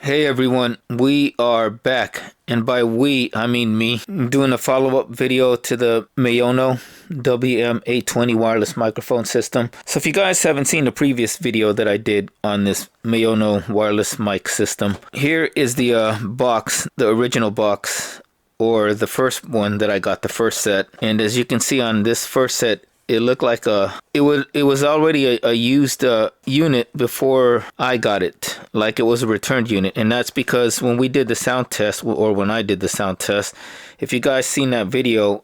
Hey everyone, we are back, and by we, I mean me. I'm doing a follow-up video to the Maono WM820 wireless microphone system. So if you guys haven't seen the previous video that I did on this Maono wireless mic system, here is the box, the original box, or the first one that I got, the first set. And as you can see on this first set, it looked like it was already a used unit before I got it, like it was a returned unit. And that's because when we did the sound test, or when I did the sound test, if you guys seen that video,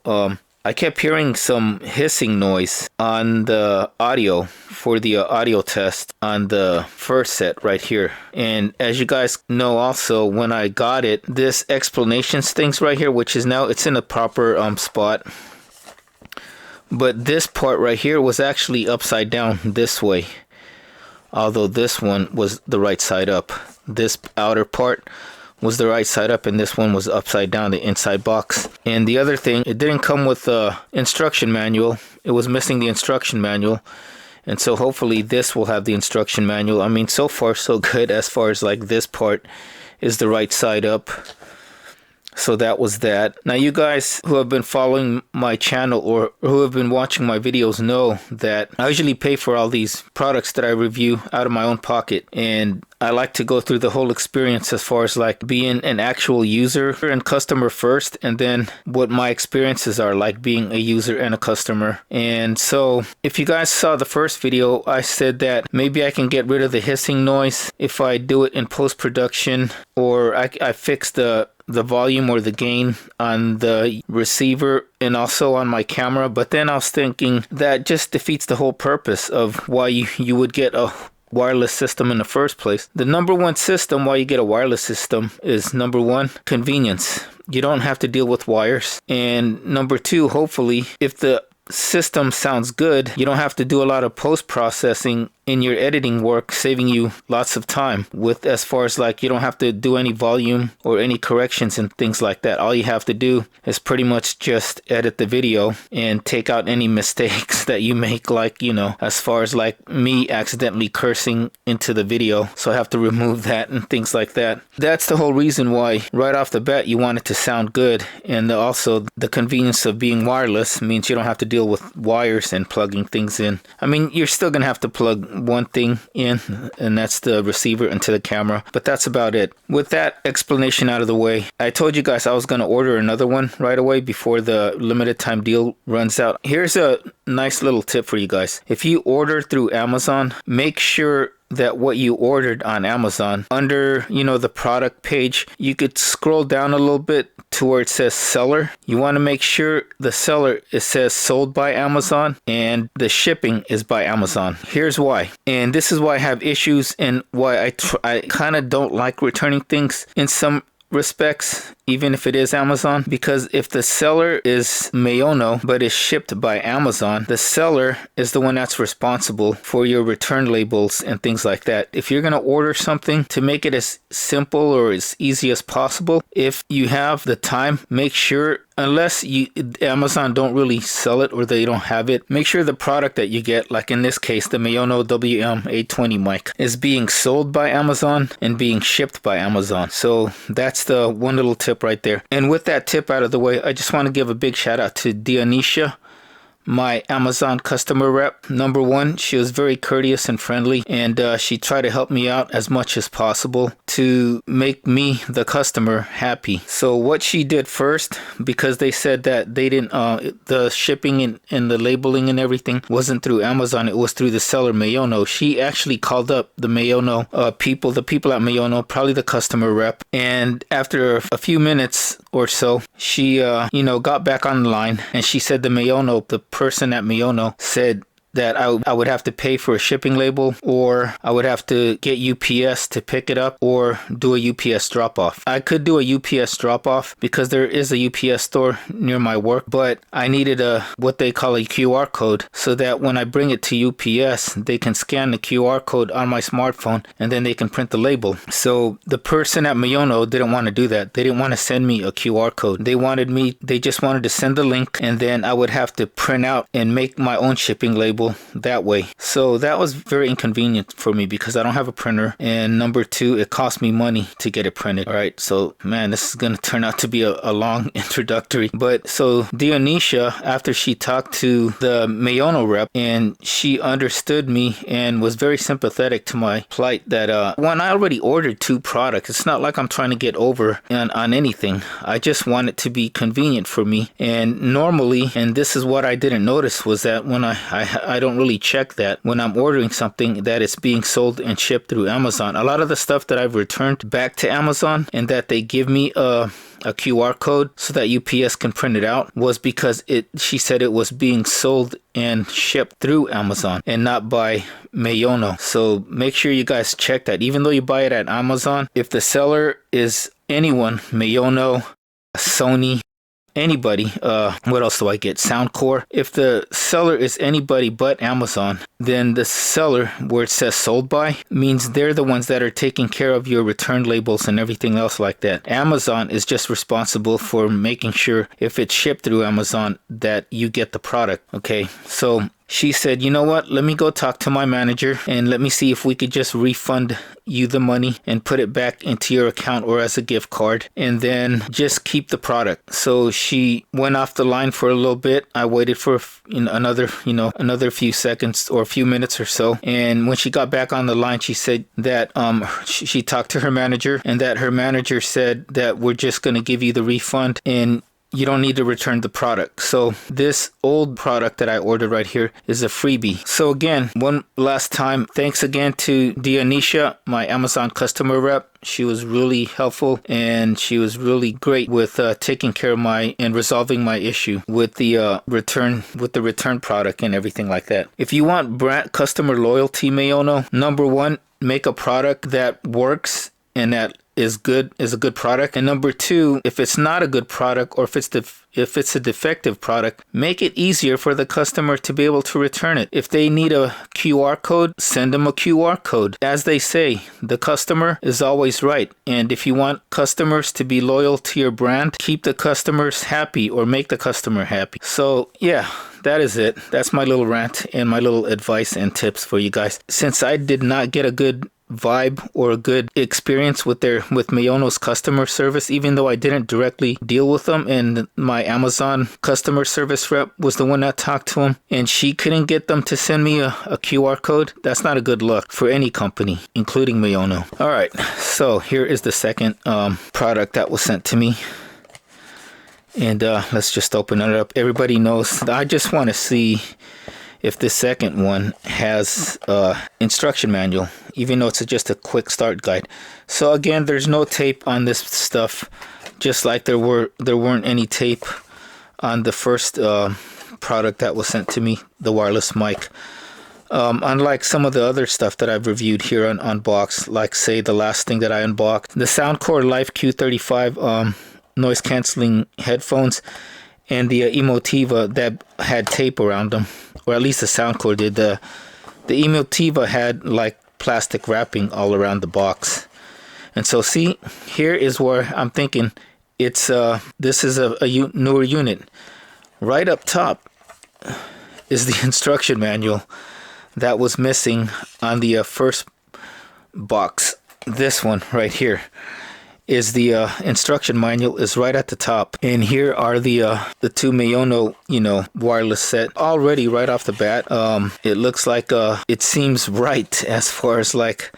I kept hearing some hissing noise on the audio for the audio test on the first set right here. And as you guys know also, when I got it, this explanations things right here, which is now, it's in a proper spot. But this part right here was actually upside down this way. Although this one was the right side up. This outer part was the right side up, and this one was upside down, the inside box. And the other thing, it didn't come with the instruction manual. It was missing the instruction manual. And so hopefully this will have the instruction manual. I mean, so far so good, as far as like this part is the right side up. So that was that. Now you guys who have been following my channel or who have been watching my videos know that I usually pay for all these products that I review out of my own pocket. And I like to go through the whole experience as far as like being an actual user and customer first, and then what my experiences are like being a user and a customer. And so if you guys saw the first video, I said that maybe I can get rid of the hissing noise if I do it in post-production, or I fix the volume or the gain on the receiver and also on my camera. But then I was thinking that just defeats the whole purpose of why you would get a wireless system in the first place. The number one system why you get a wireless system is, number one, convenience. You don't have to deal with wires. And number two, hopefully, if the system sounds good, you don't have to do a lot of post-processing in your editing work, saving you lots of time with, as far as like, you don't have to do any volume or any corrections and things like that. All you have to do is pretty much just edit the video and take out any mistakes that you make, like, you know, as far as like me accidentally cursing into the video, so I have to remove that and things like that. That's the whole reason why right off the bat you want it to sound good. And also the convenience of being wireless means you don't have to deal with wires and plugging things in. I mean, you're still gonna have to plug one thing in, and that's the receiver into the camera, but that's about it. With that explanation out of the way, I told you guys I was going to order another one right away before the limited time deal runs out. Here's a nice little tip for you guys. If you order through Amazon, make sure that what you ordered on Amazon, under, you know, the product page, you could scroll down a little bit to where it says seller. You want to make sure the seller, it says sold by Amazon, and the shipping is by Amazon. Here's why. And this is why I have issues, and why I kind of don't like returning things in some respects, even if it is Amazon. Because if the seller is Maono but is shipped by Amazon, the seller is the one that's responsible for your return labels and things like that. If you're going to order something, to make it as simple or as easy as possible, if you have the time, make sure, unless Amazon don't really sell it or they don't have it, make sure the product that you get, like in this case the Maono WM820 mic, is being sold by Amazon and being shipped by Amazon. So that's the one little tip right there. And with that tip out of the way, I just want to give a big shout out to Dionisha, my Amazon customer rep. Number one, she was very courteous and friendly, and she tried to help me out as much as possible to make me, the customer, happy. So what she did first, because they said that they didn't, the shipping and the labeling and everything wasn't through Amazon, it was through the seller Maono. She actually called up the Maono people, the people at Maono, probably the customer rep, and after a few minutes or so, she got back on the line, and she said the Maono, the person at Maono, said that I would have to pay for a shipping label, or I would have to get UPS to pick it up, or do a UPS drop-off. I could do a UPS drop-off because there is a UPS store near my work, but I needed what they call a QR code, so that when I bring it to UPS, they can scan the QR code on my smartphone and then they can print the label. So the person at Maono didn't want to do that. They didn't want to send me a QR code. They just wanted to send the link, and then I would have to print out and make my own shipping label available that way. So that was very inconvenient for me because I don't have a printer, and number two, it cost me money to get it printed. All right, so man, this is gonna turn out to be a long introductory. But so Dionisha, after she talked to the Maono rep, and she understood me and was very sympathetic to my plight, that when I already ordered 2 products, it's not like I'm trying to get over on anything. I just want it to be convenient for me. And normally, and this is what I didn't notice, was that when I don't really check that when I'm ordering something that it's being sold and shipped through Amazon. A lot of the stuff that I've returned back to Amazon and that they give me a QR code so that UPS can print it out was because she said it was being sold and shipped through Amazon and not by Maono. So make sure you guys check that. Even though you buy it at Amazon, if the seller is anyone, Maono, Sony, anybody, what else do I get? Soundcore. If the seller is anybody but Amazon, then the seller, where it says sold by, means they're the ones that are taking care of your return labels and everything else like that. Amazon is just responsible for making sure if it's shipped through Amazon that you get the product. Okay, so she said, you know what, let me go talk to my manager and let me see if we could just refund you the money and put it back into your account or as a gift card, and then just keep the product. So she went off the line for a little bit. I waited for another few seconds or a few minutes or so, and when she got back on the line, she said that she talked to her manager, and that her manager said that we're just going to give you the refund and you don't need to return the product. So this old product that I ordered right here is a freebie. So again, one last time, thanks again to Dionisha, my Amazon customer rep. She was really helpful and she was really great with taking care of and resolving my issue with the return product and everything like that. If you want customer loyalty, Maono, number one, make a product that works and that is a good product. And number two, if it's not a good product, or if it's a defective product, make it easier for the customer to be able to return it. If they need a QR code, send them a QR code. As they say, the customer is always right. And if you want customers to be loyal to your brand, keep the customers happy or make the customer happy. So yeah, that is it. That's my little rant and my little advice and tips for you guys. Since I did not get a good vibe or a good experience with Maono's customer service, even though I didn't directly deal with them, and my Amazon customer service rep was the one that talked to him, and she couldn't get them to send me a QR code. That's not a good look for any company, including Maono. All right, so here is the second product that was sent to me. And let's just open it up. Everybody knows, I just want to see if the second one has instruction manual, even though it's just a quick start guide. So again, there's no tape on this stuff, just like there weren't any tape on the first product that was sent to me, the wireless mic. Unlike some of the other stuff that I've reviewed here on Unbox, like say the last thing that I unboxed, the Soundcore Life Q35 noise canceling headphones, and the Emotiva that had tape around them, or at least the Soundcore did. The Emotiva had like plastic wrapping all around the box. And so see, here is where I'm thinking it's this is a newer unit. Right up top is the instruction manual that was missing on the first box. This one right here is the instruction manual is right at the top, and here are the two Maono wireless set. Already right off the bat, it looks like it seems right as far as like,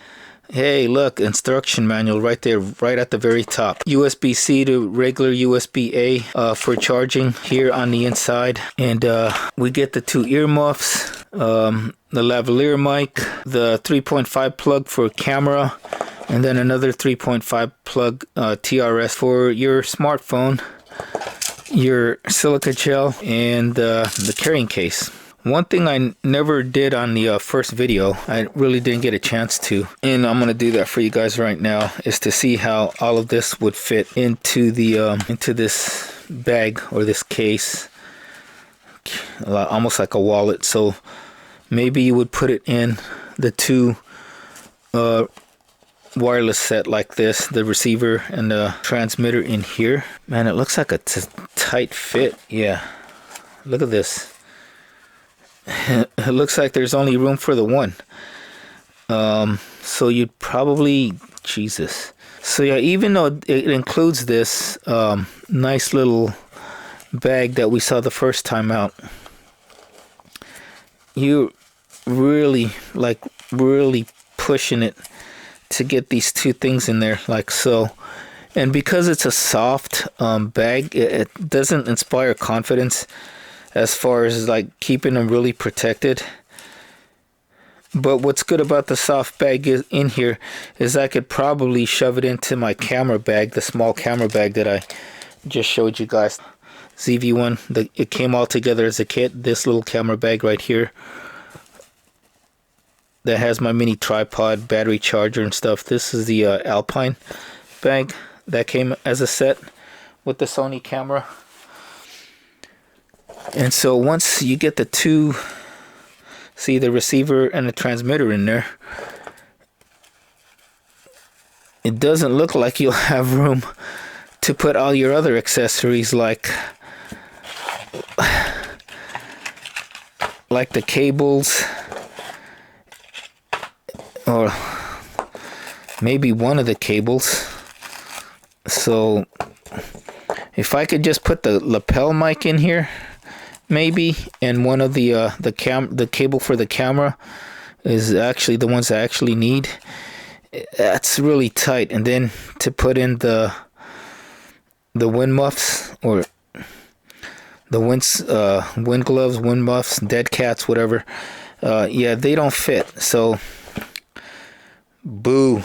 hey, look, instruction manual right there, right at the very top. USB-C to regular USB-A for charging here on the inside, and we get the two earmuffs, the lavalier mic, the 3.5 plug for camera, and then another 3.5 plug TRS for your smartphone, your silica gel, and the carrying case. One thing I never did on the first video, I really didn't get a chance to, and I'm going to do that for you guys right now, is to see how all of this would fit into this bag or this case, almost like a wallet. So maybe you would put it in the two wireless set like this, the receiver and the transmitter in here. Man, it looks like a tight fit. Yeah, look at this. it looks like there's only room for the one. So you'd probably, Jesus. So yeah, even though it includes this nice little bag that we saw the first time out, you really really pushing it to get these two things in there like so. And because it's a soft bag, it doesn't inspire confidence as far as like keeping them really protected. But what's good about the soft bag in here is I could probably shove it into my camera bag, the small camera bag that I just showed you guys. ZV1, it came all together as a kit. This little camera bag right here that has my mini tripod, battery charger and stuff. This is the Alpine bag that came as a set with the Sony camera. And so once you get the two, see the receiver and the transmitter in there, it doesn't look like you'll have room to put all your other accessories like the cables, or maybe one of the cables. So if I could just put the lapel mic in here, maybe, and one of the cable for the camera is actually the ones I actually need. That's really tight. And then to put in the wind muffs, or the wind gloves, wind muffs, dead cats, whatever. Yeah, they don't fit. So boo.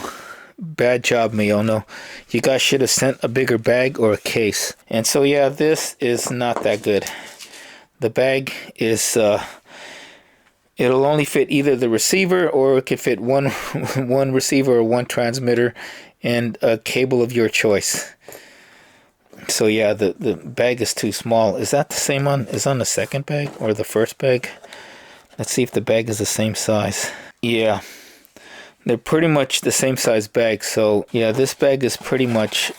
Bad job, Maono. You guys should have sent a bigger bag or a case. And so yeah, this is not that good. The bag is it'll only fit either the receiver, or it could fit one receiver or one transmitter and a cable of your choice. So yeah, the bag is too small. Is that the same on the second bag or the first bag? Let's see if the bag is the same size. Yeah. They're pretty much the same size bag. So yeah, this bag is pretty much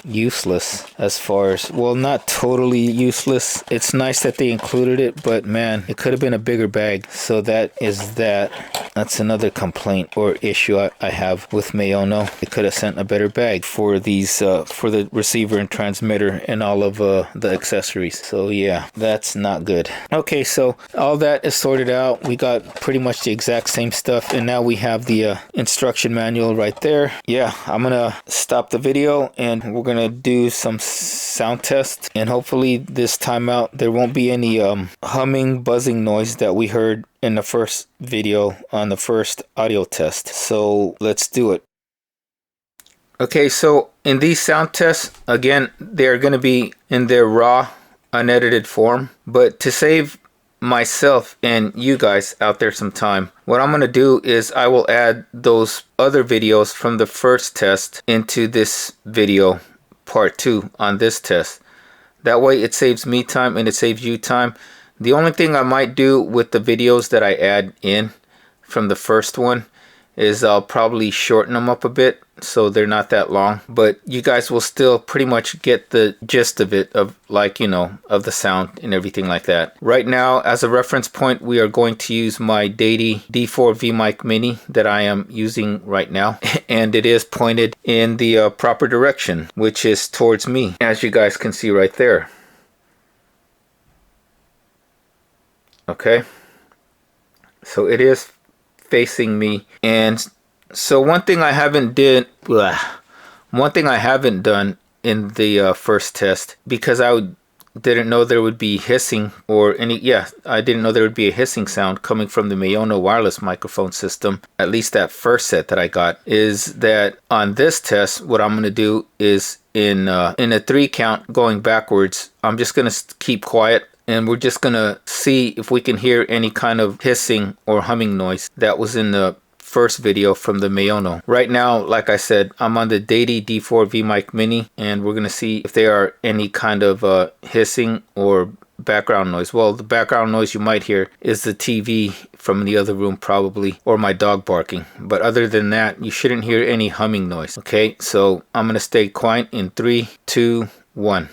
useless as far as, well, not totally useless. It's nice that they included it, but man, it could have been a bigger bag. So that is that. That's another complaint or issue I have with Maono. They could have sent a better bag for these for the receiver and transmitter and all of the accessories. So yeah, that's not good. Okay, so all that is sorted out. We got pretty much the exact same stuff, and now we have the instruction manual right there. Yeah, I'm gonna stop the video and we're gonna do some sound tests, and hopefully this time out there won't be any humming, buzzing noise that we heard in the first video on the first audio test. So let's do it. Okay, so in these sound tests, again, they're going to be in their raw, unedited form, but to save myself and you guys out there some time, what I'm going to do is I will add those other videos from the first test into this video, part 2 on this test. That way it saves me time and it saves you time. The only thing I might do with the videos that I add in from the first one is I'll probably shorten them up a bit so they're not that long, but you guys will still pretty much get the gist of it, of like, you know, of the sound and everything like that. Right now, as a reference point, we are going to use my Deity D4 V-Mic Mini that I am using right now, and it is pointed in the proper direction, which is towards me, as you guys can see right there. Okay, so it is facing me. And so one thing I haven't done in the first test, because I didn't know there would be hissing or I didn't know there would be a hissing sound coming from the Maono wireless microphone system, at least that first set that I got, is that on this test what I'm going to do is in a 3 count going backwards, I'm just going to keep quiet, and we're just gonna see if we can hear any kind of hissing or humming noise that was in the first video from the Maono. Right now, like I said, I'm on the Deity D4 V-Mic Mini, and we're gonna see if there are any kind of hissing or background noise. Well, the background noise you might hear is the TV from the other room probably, or my dog barking. But other than that, you shouldn't hear any humming noise. Okay, so I'm gonna stay quiet in 3, 2, 1.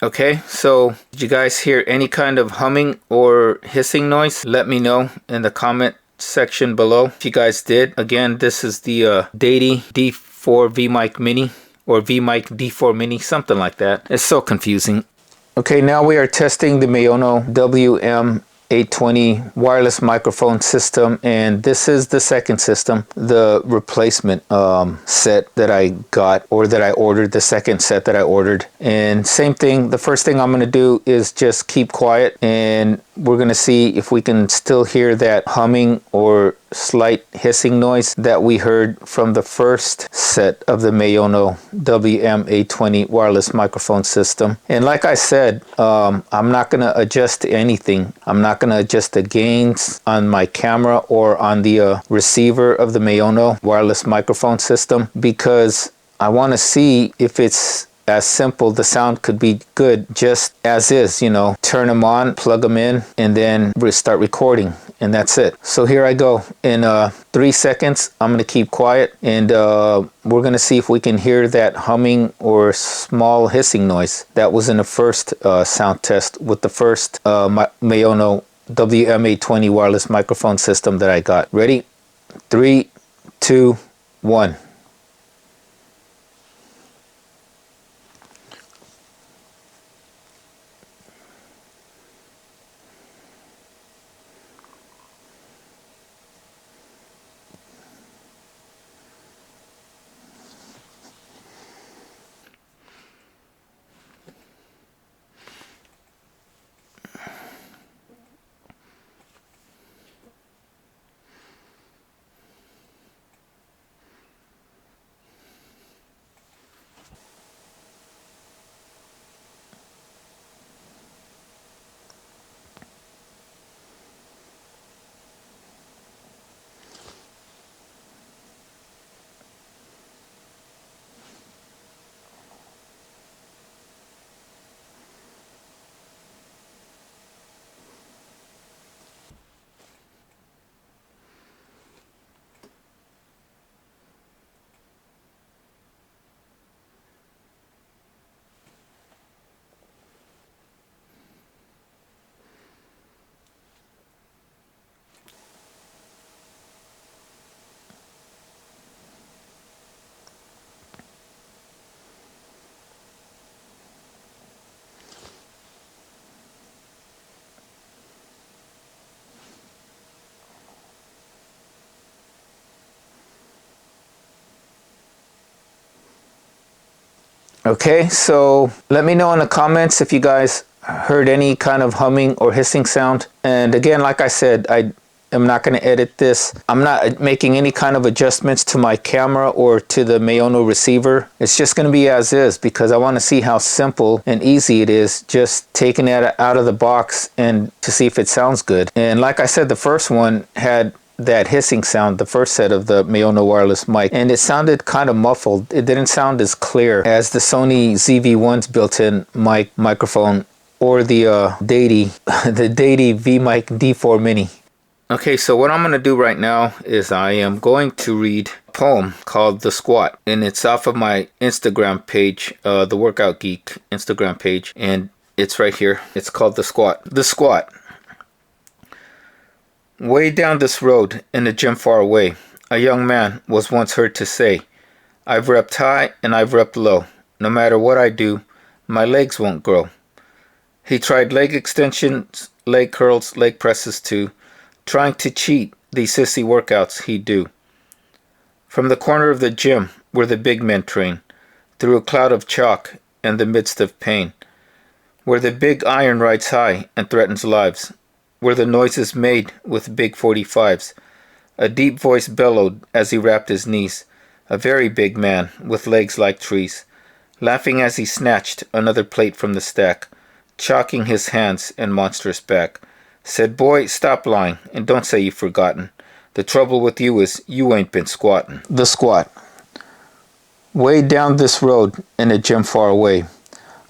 Okay, so did you guys hear any kind of humming or hissing noise? Let me know in the comment section below if you guys did. Again, this is the Deity D4 VMic Mini or VMic D4 Mini, something like that. It's so confusing. Okay, now we are testing the Maono WM820 wireless microphone system, and this is the second system, the replacement set that I got, or that I ordered, the second set that I ordered. And same thing, the first thing I'm going to do is just keep quiet, and we're going to see if we can still hear that humming or slight hissing noise that we heard from the first set of the Maono WM820 wireless microphone system. And like I said, I'm not going to adjust anything. I'm not going to adjust the gains on my camera or on the receiver of the Maono wireless microphone system, because I want to see if it's as simple. The sound could be good just as is, you know, turn them on, plug them in, and then start recording, and that's it. So here I go. In 3 seconds, I'm going to keep quiet, and we're going to see if we can hear that humming or small hissing noise that was in the first sound test with the first Maono WM820 wireless microphone system that I got. Ready? 3, 2, 1. Okay, so let me know in the comments if you guys heard any kind of humming or hissing sound. And again, like I said, I am not going to edit this. I'm not making any kind of adjustments to my camera or to the Maono receiver. It's just going to be as is, because I want to see how simple and easy it is just taking it out of the box and to see if it sounds good. And like I said, the first one had that hissing sound, the first set of the Maono wireless mic, and it sounded kind of muffled. It didn't sound as clear as the Sony ZV-1's built-in microphone or the Deity VMic D4 Mini. Okay, so what I'm going to do right now is I am going to read a poem called The Squat, and it's off of my Instagram page, the Workout Geek Instagram page, and it's right here. It's called The Squat. The Squat. Way down this road, in a gym far away, a young man was once heard to say, "I've repped high and I've repped low. No matter what I do, my legs won't grow." He tried leg extensions, leg curls, leg presses too, trying to cheat these sissy workouts he'd do. From the corner of the gym where the big men train, through a cloud of chalk and the midst of pain, where the big iron rides high and threatens lives, where the noise is made with big 45s. A deep voice bellowed as he rapped his knees, a very big man with legs like trees, laughing as he snatched another plate from the stack, chalking his hands and monstrous back. Said, "Boy, stop lying and don't say you've forgotten. The trouble with you is you ain't been squatting." The Squat. Way down this road in a gym far away,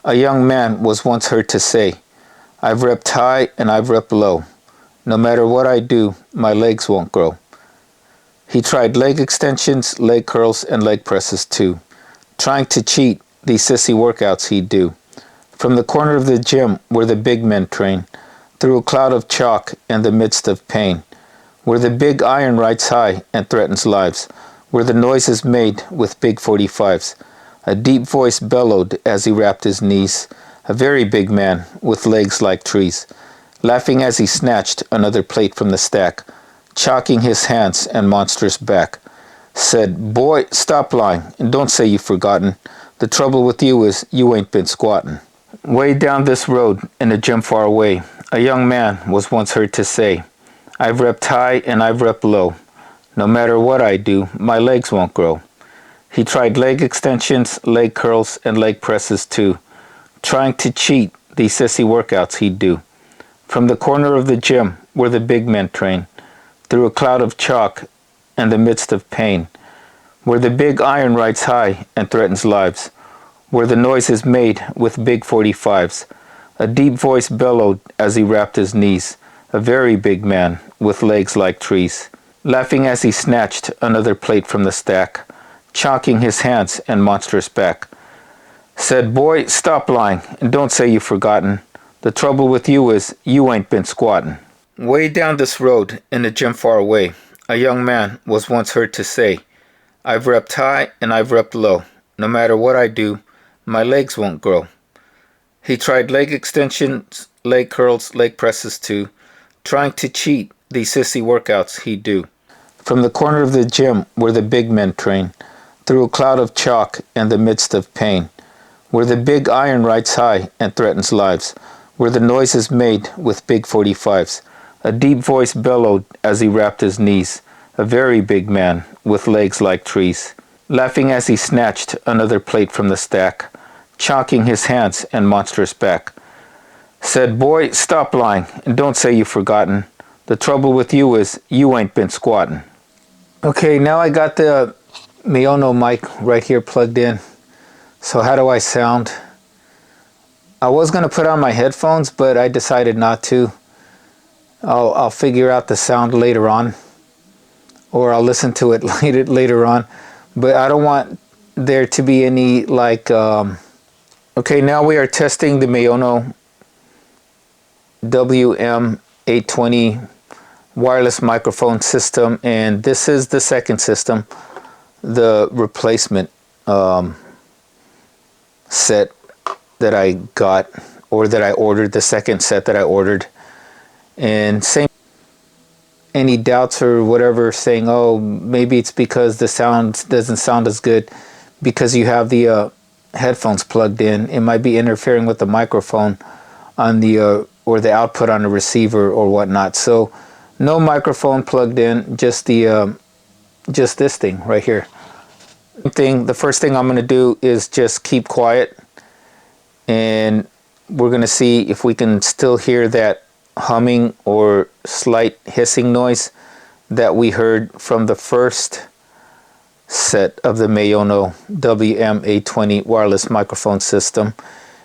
a young man was once heard to say, "I've repped high and I've repped low. No matter what I do, my legs won't grow." He tried leg extensions, leg curls, and leg presses too, trying to cheat these sissy workouts he'd do. From the corner of the gym where the big men train, through a cloud of chalk and the midst of pain, where the big iron rides high and threatens lives, where the noise is made with big 45s, a deep voice bellowed as he rapped his knees, a very big man with legs like trees, laughing as he snatched another plate from the stack, chalking his hands and monstrous back, said, "Boy, stop lying and don't say you've forgotten. The trouble with you is you ain't been squatting." Way down this road in a gym far away, a young man was once heard to say, "I've repped high and I've repped low. No matter what I do, my legs won't grow." He tried leg extensions, leg curls, and leg presses too, trying to cheat these sissy workouts he'd do. From the corner of the gym where the big men train, through a cloud of chalk and the midst of pain, where the big iron rides high and threatens lives, where the noise is made with big 45s, a deep voice bellowed as he rapped his knees, a very big man with legs like trees, laughing as he snatched another plate from the stack, chalking his hands and monstrous back, said, "Boy, stop lying and don't say you've forgotten. The trouble with you is you ain't been squatting." Way down this road in a gym far away, a young man was once heard to say, "I've repped high and I've repped low. No matter what I do, my legs won't grow." He tried leg extensions, leg curls, leg presses too, trying to cheat these sissy workouts he'd do. From the corner of the gym where the big men train, through a cloud of chalk and the midst of pain, where the big iron rides high and threatens lives, where the noise is made with big 45s, a deep voice bellowed as he rapped his knees, a very big man with legs like trees, laughing as he snatched another plate from the stack, chalking his hands and monstrous back, said, "Boy, stop lying and don't say you've forgotten. The trouble with you is you ain't been squatting." Okay, now I got the Maono mic right here plugged in. So how do I sound? I was going to put on my headphones, but I decided not to. I'll figure out the sound later on, or I'll listen to it later on. But I don't want there to be any like... Okay, now we are testing the Maono WM820 wireless microphone system, and this is the second system, the replacement set that I got, or that I ordered, the second set that I ordered. And same, any doubts or whatever, saying, oh, maybe it's because the sound doesn't sound as good because you have the headphones plugged in. It might be interfering with the microphone on the or the output on the receiver or whatnot. So no microphone plugged in, just the just this thing right here. The first thing I'm going to do is just keep quiet, and we're going to see if we can still hear that humming or slight hissing noise that we heard from the first set of the Maono WM820 wireless microphone system.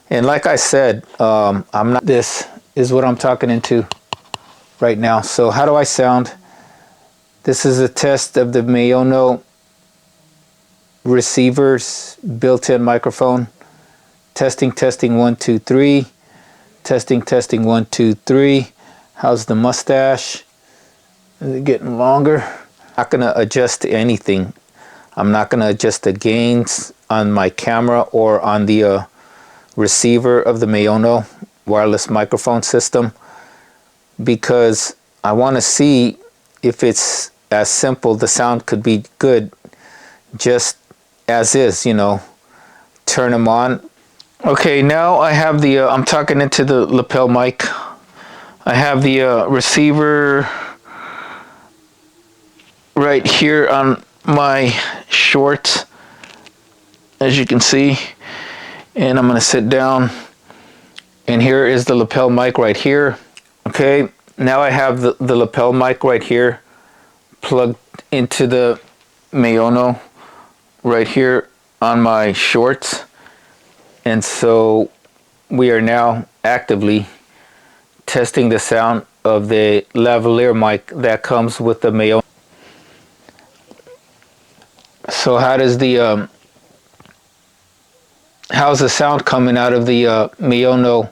And like I said, this is what I'm talking into right now. So how do I sound? This is a test of the Maono receiver's built-in microphone. Testing, 1, 2, 3. Testing, 1, 2, 3. How's the mustache? Is it getting longer? I'm not going to adjust anything. I'm not going to adjust the gains on my camera or on the receiver of the Maono wireless microphone system, because I want to see if it's as simple. The sound could be good just as is, you know. Turn them on. Okay, now I have the I'm talking into the lapel mic. I have the receiver right here on my shorts, as you can see, and I'm going to sit down, and here is the lapel mic right here. Okay, now I have the lapel mic right here plugged into the Maono right here on my shorts, and so we are now actively testing the sound of the lavalier mic that comes with the Maono. So how does how's the sound coming out of the Maono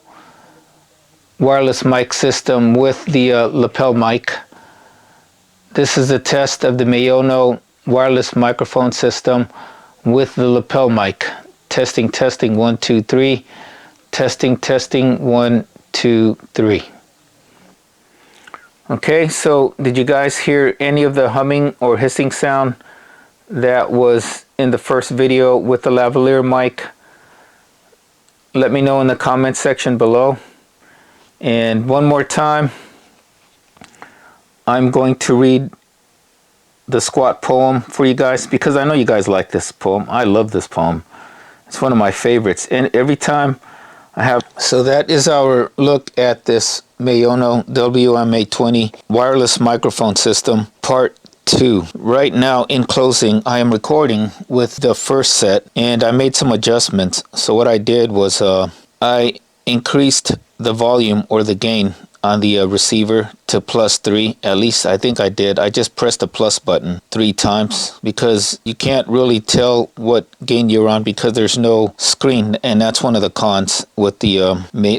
wireless mic system with the lapel mic. This is a test of the Maono wireless microphone system with the lapel mic. Testing, testing, 1, 2, 3. Testing, testing, 1, 2, 3. Okay, so did you guys hear any of the humming or hissing sound that was in the first video with the lavalier mic? Let me know in the comment section below. And one more time, I'm going to read the squat poem for you guys because I know you guys like this poem. I love this poem. It's one of my favorites. And every time I have... So that is our look at this Maono WM820 wireless microphone system, part 2. Right now, in closing, I am recording with the first set and I made some adjustments. So what I did was I increased the volume or the gain on the receiver to +3. At least I think I did. I just pressed the plus button 3 times because you can't really tell what gain you're on because there's no screen, and that's one of the cons with the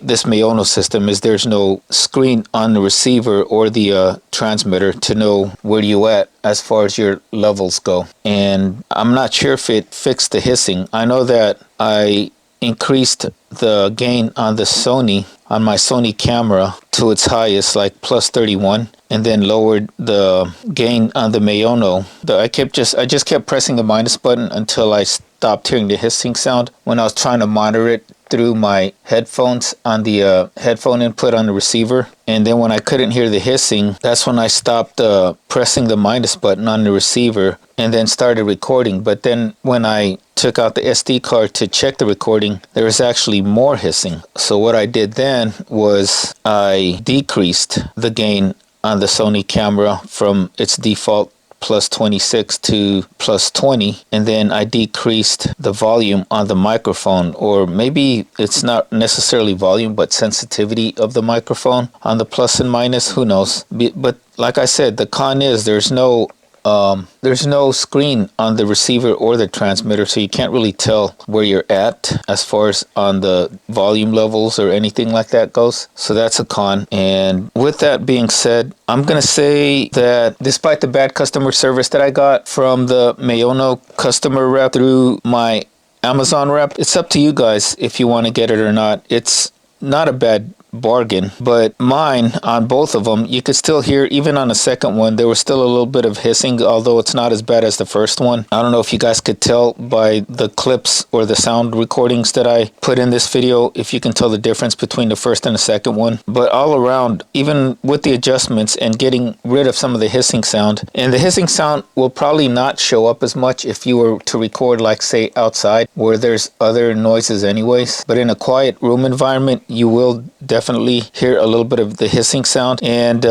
this Maono system is there's no screen on the receiver or the transmitter to know where you at as far as your levels go. And I'm not sure if it fixed the hissing. I know that I increased the gain on on my Sony camera to its highest, like +31, and then lowered the gain on the Maono. I just kept pressing the minus button until I stopped hearing the hissing sound when I was trying to monitor it through my headphones on the headphone input on the receiver. And then when I couldn't hear the hissing, that's when I stopped pressing the minus button on the receiver and then started recording. But then when I took out the SD card to check the recording, there was actually more hissing. So what I did then was I decreased the gain on the Sony camera from its default +26 to +20, and then I decreased the volume on the microphone, or maybe it's not necessarily volume but sensitivity of the microphone on the plus and minus, who knows. But like I said, the con is there's no screen on the receiver or the transmitter, so you can't really tell where you're at as far as on the volume levels or anything like that goes. So that's a con. And with that being said, I'm going to say that despite the bad customer service that I got from the Maono customer rep through my Amazon rep, it's up to you guys if you want to get it or not. It's not a bad bargain, but mine, on both of them, you could still hear, even on the second one, there was still a little bit of hissing, although it's not as bad as the first one. I don't know if you guys could tell by the clips or the sound recordings that I put in this video, if you can tell the difference between the first and the second one. But all around, even with the adjustments and getting rid of some of the hissing sound, and the hissing sound will probably not show up as much if you were to record, like, say, outside where there's other noises anyways. But in a quiet room environment, you will definitely hear a little bit of the hissing sound, and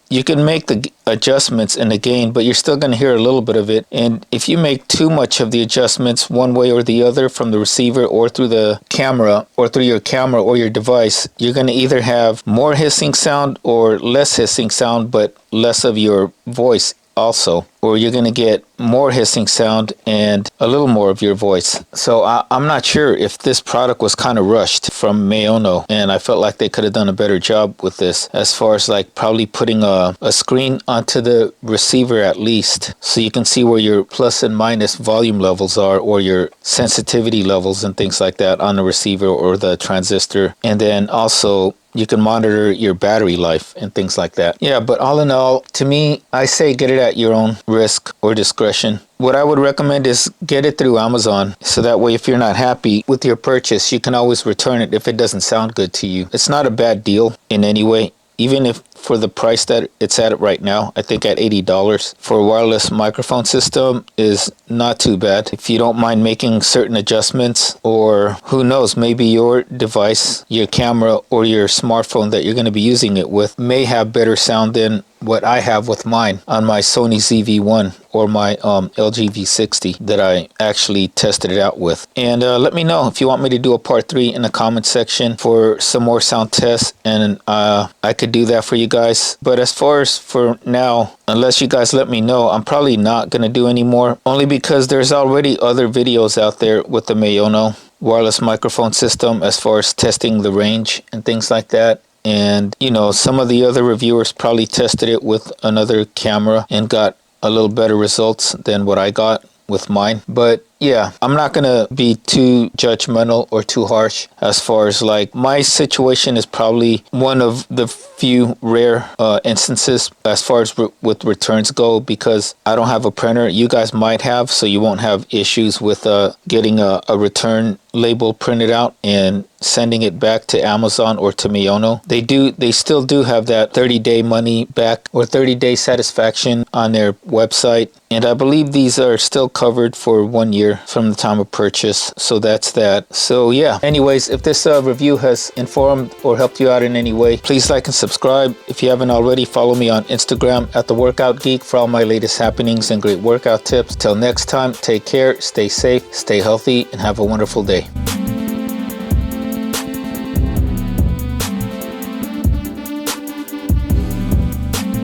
you can make the adjustments in the gain, but you're still going to hear a little bit of it. And if you make too much of the adjustments one way or the other from the receiver or through the camera or through your camera or your device, you're going to either have more hissing sound or less hissing sound but less of your voice also, or you're going to get more hissing sound and a little more of your voice. So I'm not sure if this product was kind of rushed from Maono, and I felt like they could have done a better job with this as far as like probably putting a screen onto the receiver at least, so you can see where your plus and minus volume levels are or your sensitivity levels and things like that on the receiver or the transistor. And then also you can monitor your battery life and things like that. Yeah, but all in all, to me, I say get it at your own risk or discretion. What I would recommend is get it through Amazon, so that way if you're not happy with your purchase, you can always return it if it doesn't sound good to you. It's not a bad deal in any way. Even if for the price that it's at right now, I think at $80 for a wireless microphone system is not too bad. If you don't mind making certain adjustments, or who knows, maybe your device, your camera or your smartphone that you're going to be using it with may have better sound than what I have with mine on my Sony ZV-1. or my LG V60 that I actually tested it out with. And let me know if you want me to do a part 3 in the comment section for some more sound tests, and I could do that for you guys. But as far as for now, unless you guys let me know, I'm probably not going to do any more, only because there's already other videos out there with the Maono wireless microphone system as far as testing the range and things like that. And you know, some of the other reviewers probably tested it with another camera and got a little better results than what I got with mine. But yeah, I'm not gonna be too judgmental or too harsh as far as, like, my situation is probably one of the few rare instances as far as with returns go, because I don't have a printer. You guys might have, so you won't have issues with getting a return label printed out and sending it back to Amazon or to Maono. They still do have that 30-day money back or 30-day satisfaction on their website, and I believe these are still covered for 1 year from the time of purchase. So that's that. So yeah, anyways, if this review has informed or helped you out in any way, please like and subscribe. If you haven't already, follow me on Instagram at The Workout Geek for all my latest happenings and great workout tips. Till next time, take care, stay safe, stay healthy, and have a wonderful day.